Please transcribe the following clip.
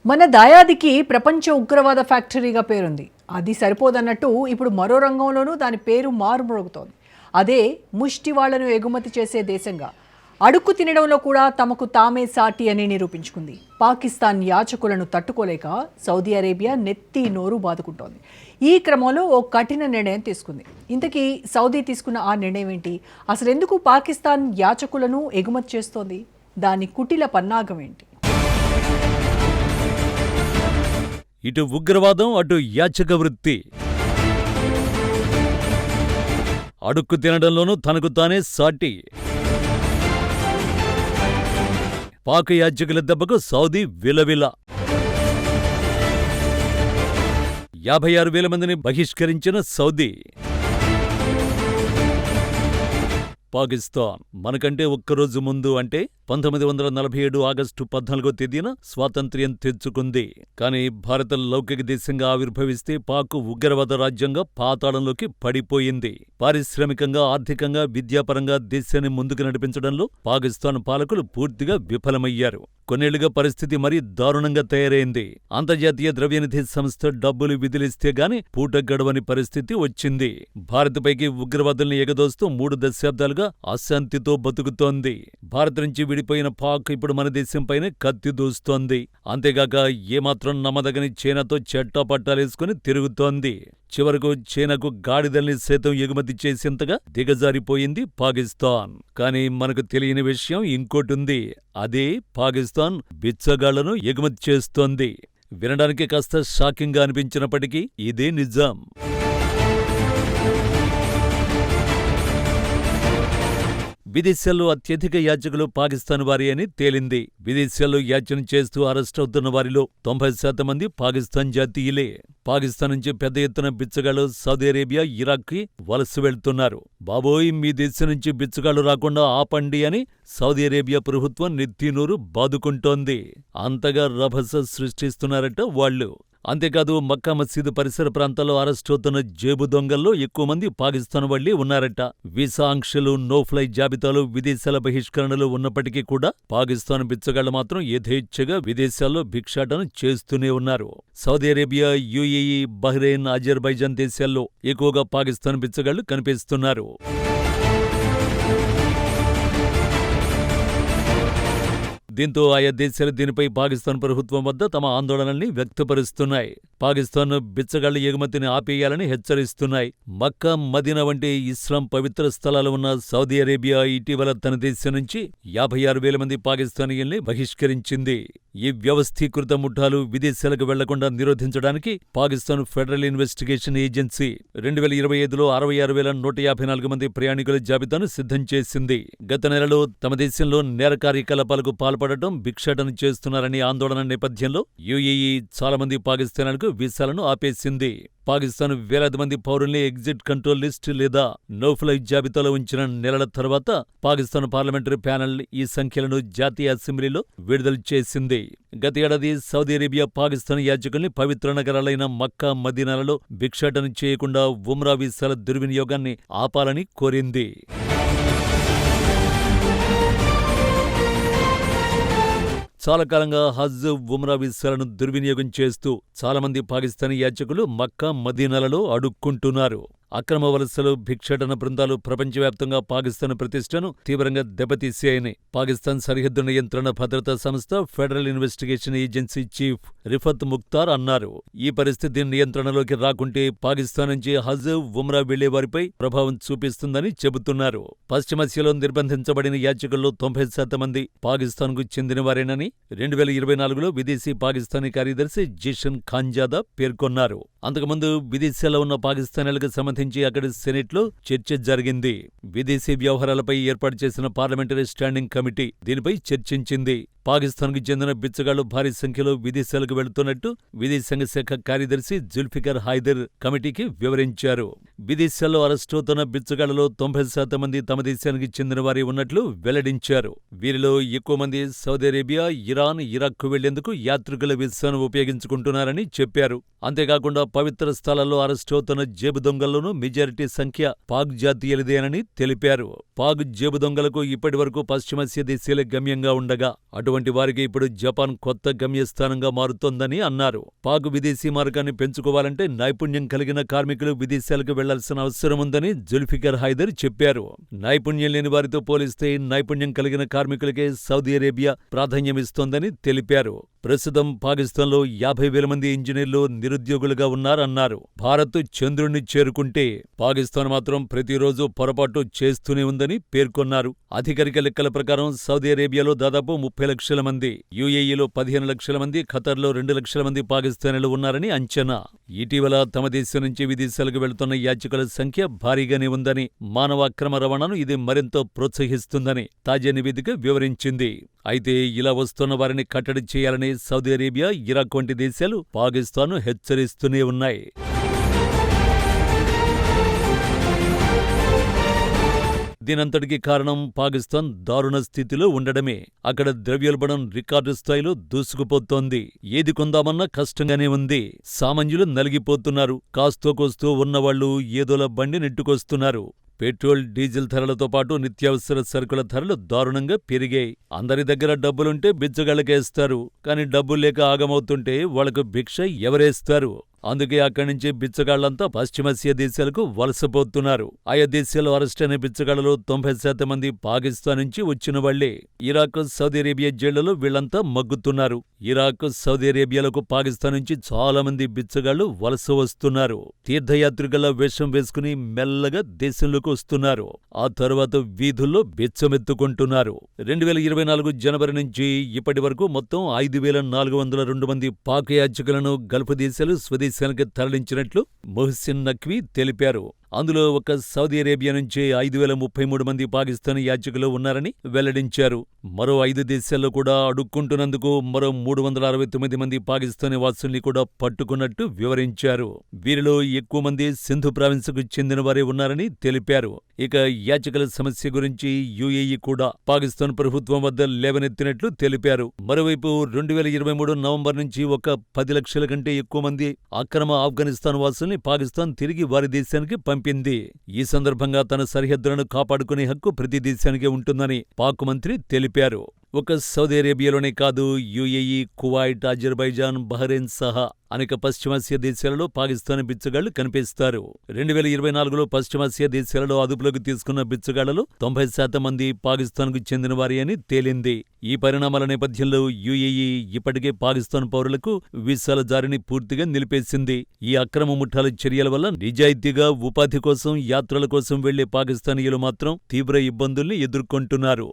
మన దాయాదికి ప్రపంచ ఉగ్రవాద ఫ్యాక్టరీగా పేరుంది. అది సరిపోదన్నట్టు ఇప్పుడు మరో రంగంలోనూ దాని పేరు మారుమ్రోగుతోంది. అదే ముష్టి వాళ్లను ఎగుమతి చేసే దేశంగా. అడుక్కు తినడంలో కూడా తమకు తామే సాటి అని నిరూపించుకుంది. పాకిస్తాన్ యాచకులను తట్టుకోలేక సౌదీ అరేబియా నెత్తి నోరు బాదుకుంటోంది. ఈ క్రమంలో ఓ కఠిన నిర్ణయం తీసుకుంది. ఇంతకీ సౌదీ తీసుకున్న ఆ నిర్ణయం ఏంటి? అసలు ఎందుకు పాకిస్తాన్ యాచకులను ఎగుమతి చేస్తోంది? దాని కుటిల పన్నాగం ఏంటి? ఇటు ఉగ్రవాదం, అటు యాచక వృత్తి. అడుక్కు తినడంలోనూ తనకు తానే సాటి. పాక్ యాచకుల దెబ్బకు సౌదీ విలవిల. 56,000 మందిని బహిష్కరించిన సౌదీ. పాకిస్తాన్ మనకంటే ఒక్కరోజు ముందు అంటే 1947 ఆగస్టు 14వ తేదీన స్వాతంత్ర్యం తెచ్చుకుంది. కానీ భారత లౌకిక దేశంగా ఆవిర్భవిస్తే పాక్ ఉగ్రవాద రాజ్యంగా పాతాళంలోకి పడిపోయింది. పారిశ్రామికంగా, ఆర్థికంగా, విద్యాపరంగా దేశాన్ని ముందుకు నడిపించడంలో పాకిస్తాన్ పాలకులు పూర్తిగా విఫలమయ్యారు. కొన్నేళ్లుగా పరిస్థితి మరీ దారుణంగా తయారైంది. అంతర్జాతీయ ద్రవ్యనిధి సంస్థ డబ్బులు విదిలిస్తే గాని పూట గడవని పరిస్థితి వచ్చింది. భారత్పైకి ఉగ్రవాదుల్ని ఎగదోస్తూ 3 దశాబ్దాలుగా అశాంతితో బతుకుతోంది. భారత్ నుంచి విడిపోయిన పాక్ ఇప్పుడు మన దేశంపైనే కత్తి దూస్తోంది. అంతేగాక ఏమాత్రం నమ్మదగని చైనాతో చెట్టాపట్టాలేసుకుని తిరుగుతోంది. చివరకు చైనాకు గాడిదల్ని సైతం ఎగుమతి చేసేంతగా దిగజారిపోయింది పాకిస్తాన్. కానీ మనకు తెలియని విషయం ఇంకోటుంది. అదే పాకిస్తాన్ బిచ్చగాళ్లను ఎగుమతి చేస్తోంది. వినడానికి కాస్త షాకింగ్గా అనిపించినప్పటికీ ఇదే నిజం. విదేశాల్లో అత్యధిక యాచకులు పాకిస్తాన్ వారి అని తేలింది. విదేశాల్లో యాచన చేస్తూ అరెస్టవుతున్న వారిలో 90% మంది పాకిస్తాన్ జాతీయులే. పాకిస్తాన్ నుంచి పెద్ద ఎత్తున బిచ్చగాళ్లు సౌదీ అరేబియా, ఇరాక్కి వలస వెళ్తున్నారు. బాబోయ్, మీ దేశం నుంచి బిచ్చగాళ్లు రాకుండా ఆపండి అని సౌదీ అరేబియా ప్రభుత్వం నెత్తినోరు బాదుకుంటోంది. అంతగా రభస సృష్టిస్తున్నారట వాళ్లు. అంతేకాదు, మక్కా మసీదు పరిసర ప్రాంతాల్లో అరెస్టవుతున్న జేబు దొంగల్లో ఎక్కువ మంది పాకిస్తాన్ వాళ్లే ఉన్నారట. వీసా ఆంక్షలు, నోఫ్లై జాబితాలు, విదేశాల బహిష్కరణలు ఉన్నప్పటికీ కూడా పాకిస్తాన్ బిచ్చగాళ్లు మాత్రం యథేచ్ఛగా విదేశాల్లో భిక్షాటన చేస్తూనే ఉన్నారు. Saudi Arabia, UAE, Bahrain, Azerbaijan దేశాల్లో ఎక్కువగా పాకిస్తాన్ బిచ్చగాళ్లు కనిపిస్తున్నారు. దీంతో ఆయా దేశాలు దీనిపై పాకిస్తాన్ ప్రభుత్వం వద్ద తమ ఆందోళనల్ని వ్యక్తపరుస్తున్నాయి. పాకిస్తాన్ బిచ్చగాళ్ల ఎగుమతిని ఆపేయాలని హెచ్చరిస్తున్నాయి. మక్కా, మదీనా వంటి ఇస్లాం పవిత్ర స్థలాలు ఉన్న సౌదీ అరేబియా ఇటీవల తన దేశం నుంచి 56,000 మంది పాకిస్తానీయుల్ని బహిష్కరించింది. ఈ వ్యవస్థీకృత ముఠాలు విదేశాలకు వెళ్లకుండా నిరోధించడానికి పాకిస్తాన్ ఫెడరల్ ఇన్వెస్టిగేషన్ ఏజెన్సీ 2025లో 66,154 మంది ప్రయాణికుల జాబితాను సిద్ధం చేసింది. గత నెలలో తమ దేశంలో నేర కార్యకలాపాలకు పాల్పడటం, భిక్షాటన చేస్తున్నారనే ఆందోళన నేపథ్యంలో యుఏఈ చాలా మంది పాకిస్తాన్లకు వీసాలను ఆపేసింది. పాకిస్తాన్ వేలాది మంది పౌరుల్ని ఎగ్జిట్ కంట్రోల్ లిస్ట్ లేదా నోఫ్లై జాబితాలో ఉంచిన నెలల తర్వాత పాకిస్తాన్ పార్లమెంటరీ ప్యానెల్ ఈ సంఖ్యలను జాతీయ అసెంబ్లీలో విడుదల చేసింది. గత ఏడాది సౌదీ అరేబియా పాకిస్తాన్ యాచకుల్ని పవిత్ర నగరాలైన మక్కా, మదీనాలలో భిక్షాటన చేయకుండా ఉమ్రా వీసాల దుర్వినియోగాన్ని ఆపాలని కోరింది. చాలా కాలంగా హజ్, ఉమ్రా వీసాలను దుర్వినియోగం చేస్తూ చాలామంది పాకిస్తానీ యాచకులు మక్కా, మదీనాలలో అడుక్కుంటున్నారు. అక్రమ వలసలు, భిక్షాటన బృందాలు ప్రపంచవ్యాప్తంగా పాకిస్తాన్ ప్రతిష్టను తీవ్రంగా దెబ్బతీశాయని పాకిస్తాన్ సరిహద్దు నియంత్రణ భద్రతా సంస్థ federal investigation agency chief Rifat Mukhtar అన్నారు. ఈ పరిస్థితి నియంత్రణలోకి రాకుంటే పాకిస్తాన్ నుంచి హజ్, ఉమ్రా వెళ్లేవారిపై ప్రభావం చూపిస్తుందని చెబుతున్నారు. పశ్చిమాసియాలో నిర్బంధించబడిన యాచకుల్లో 90% మంది పాకిస్తాన్కు చెందినవారేనని 2024లో విదేశీ పాకిస్తానీ కార్యదర్శి జిషన్ ఖాన్జాదా పేర్కొన్నారు. అంతకుముందు విదేశాల్లో ఉన్న పాకిస్తానీలకు సంబంధించి అక్కడి సెనెట్లో చర్చ జరిగింది. విదేశీ వ్యవహారాలపై ఏర్పాటు చేసిన పార్లమెంటరీ స్టాండింగ్ కమిటీ దీనిపై చర్చించింది. పాకిస్తాన్కు చెందిన బిచ్చగాళ్లు భారీ సంఖ్యలో విదేశాలకు వెళుతున్నట్టు విదేశాంగ శాఖ కార్యదర్శి జుల్ఫికర్ హైదర్ కమిటీకి వివరించారు. విదేశాల్లో అరెస్టవుతున్న బిచ్చగాళ్లలో 90% మంది తమ దేశానికి చెందిన వారే ఉన్నట్లు వెల్లడించారు. వీరిలో ఎక్కువ మంది సౌదీ అరేబియా, ఇరాన్, ఇరాక్కు వెళ్లేందుకు యాత్రికుల వీసాను ఉపయోగించుకుంటున్నారని చెప్పారు. అంతేకాకుండా పవిత్ర స్థలాల్లో అరెస్టవుతున్న జేబు దొంగల్లోనూ మెజారిటీ సంఖ్య పాక్ జాతీయులదేనని తెలిపారు. పాక్ జేబు దొంగలకు ఇప్పటివరకు పశ్చిమాసియా దేశాలే గమ్యంగా ఉండగా అటువంటి వారికి ఇప్పుడు జపాన్ కొత్త గమ్యస్థానంగా మారుతోందని అన్నారు. పాక్ విదేశీ మార్గాన్ని పెంచుకోవాలంటే నైపుణ్యం కలిగిన కార్మికులు విదేశాలకు వెళ్లాల్సిన అవసరముందని జుల్ఫికర్ హైదర్ చెప్పారు. నైపుణ్యం లేని వారితో పోలిస్తే నైపుణ్యం కలిగిన కార్మికులకే సౌదీ అరేబియా ప్రాధాన్యమిస్తోందని తెలిపారు. ప్రస్తుతం పాకిస్తాన్లో 50,000 మంది ఇంజనీర్లు నిరుద్యోగులుగా ఉన్నారన్నారు. భారత్ చంద్రుణ్ణి చేరుకుంటే పాకిస్తాన్ మాత్రం ప్రతిరోజు పొరపాటు చేస్తూనే ఉందని పేర్కొన్నారు. అధికారిక లెక్కల ప్రకారం సౌదీ అరేబియాలో దాదాపు 30 లక్షల మంది, యుఏఈలో 15 లక్షల మంది, ఖతర్లో 2 లక్షల మంది పాకిస్తానీలు ఉన్నారని అంచనా. ఇటీవల తమ దేశం నుంచి విదేశాలకు వెళుతున్న యాత్రికుల సంఖ్య భారీగానే ఉందని, మానవ అక్రమ రవాణాను ఇది మరింత ప్రోత్సహిస్తుందని తాజా నివేదిక వివరించింది. అయితే ఇలా వస్తున్న వారిని కట్టడి చేయాలని సౌదీ అరేబియా, ఇరాక్ వంటి దేశాలు పాకిస్తాన్ను హెచ్చరిస్తూనే ఉన్నాయి. దీనంతటికీ కారణం పాకిస్తాన్ దారుణ స్థితిలో ఉండడమే. అక్కడ ద్రవ్యోల్బణం రికార్డు స్థాయిలో దూసుకుపోతోంది. ఏది కొందామన్నా కష్టంగానే ఉంది. సామాన్యులు నలిగిపోతున్నారు. కాస్తో కోస్తో ఉన్నవాళ్లు ఏదోలా బండి నెట్టుకొస్తున్నారు. పెట్రోల్, డీజిల్ ధరలతో పాటు నిత్యావసర సరుకుల ధరలు దారుణంగా పెరిగాయి. అందరి దగ్గర డబ్బులుంటే బిచ్చగాళ్లకేస్తారు. కాని డబ్బులు లేక ఆగమవుతుంటే వాళ్లకు భిక్ష ఎవరేస్తారు? అందుకే అక్కడి నుంచి బిచ్చగాళ్లంతా పశ్చిమాసియా దేశాలకు వలసపోతున్నారు. ఆయా దేశాల్లో అరెస్టైన బిచ్చగాళ్లలో 90% మంది పాకిస్తాన్ నుంచి వచ్చిన వాళ్లే. ఇరాక్, సౌదీ అరేబియా జైళ్లలో వీళ్లంతా మగ్గుతున్నారు. ఇరాక్, సౌదీ అరేబియాలకు పాకిస్తాన్ నుంచి చాలా మంది బిచ్చగాళ్లు వలస వస్తున్నారు. తీర్థయాత్రికుల వేషం వేసుకుని మెల్లగా దేశంలోకి వస్తున్నారు. ఆ తరువాత వీధుల్లో బిచ్చమెత్తుకుంటున్నారు. 2024 జనవరి నుంచి ఇప్పటి వరకు మొత్తం 5,402 మంది పాక్ యాత్రికులను గల్ఫ్ దేశాలు స్వదేశానికి తరలించినట్లు మొహసిన్ నఖ్వీ తెలిపారు. అందులో ఒక సౌదీ అరేబియా నుంచి 5,033 మంది పాకిస్తానీ యాత్రికులు ఉన్నారని వెల్లడించారు. మరో 5 దేశాల్లో కూడా అడుక్కుంటున్నందుకు మరో 369 మంది పాకిస్తానీ వాసుల్ని కూడా పట్టుకున్నట్టు వివరించారు. వీరిలో ఎక్కువ మంది సింధు ప్రావిన్స్కు చెందిన వారే ఉన్నారని తెలిపారు. ఇక యాత్రికుల సమస్య గురించి యుఏఈ కూడా పాకిస్తాన్ ప్రభుత్వం వద్ద లేవనెత్తినట్లు తెలిపారు. మరోవైపు 2023 నవంబర్ నుంచి ఒక 10 లక్షల కంటే ఎక్కువ మంది అక్రమ ఆఫ్ఘనిస్తాన్ వాసుల్ని పాకిస్తాన్ తిరిగి వారి దేశానికి పంపింది. ఈ సందర్భంగా తన సరిహద్దులను కాపాడుకునే హక్కు ప్రతి దేశానికే ఉంటుందని పాక్ మంత్రి తెలిపారు. ఒక సౌదీ అరేబియాలోనే కాదు, యుఏఈ, కువైట్, అజర్బైజాన్, బహ్రెయిన్ సహా అనేక పశ్చిమాసియా దేశాలలో పాకిస్తానీ బిచ్చగాళ్లు కనిపిస్తారు. 2024లో పశ్చిమాసియా దేశాలలో అదుపులోకి తీసుకున్న బిచ్చగాళ్లలో 90% మంది పాకిస్తాన్కు చెందిన వారే అని తేలింది. ఈ పరిణామాల నేపథ్యంలో యుఏఈ ఇప్పటికే పాకిస్తాన్ పౌరులకు వీసాల జారీని పూర్తిగా నిలిపేసింది. ఈ అక్రమ ముఠాల చర్యల వల్ల నిజాయితీగా ఉపాధి కోసం, యాత్రల కోసం వెళ్లే పాకిస్తానీయులు మాత్రం తీవ్ర ఇబ్బందుల్ని ఎదుర్కొంటున్నారు.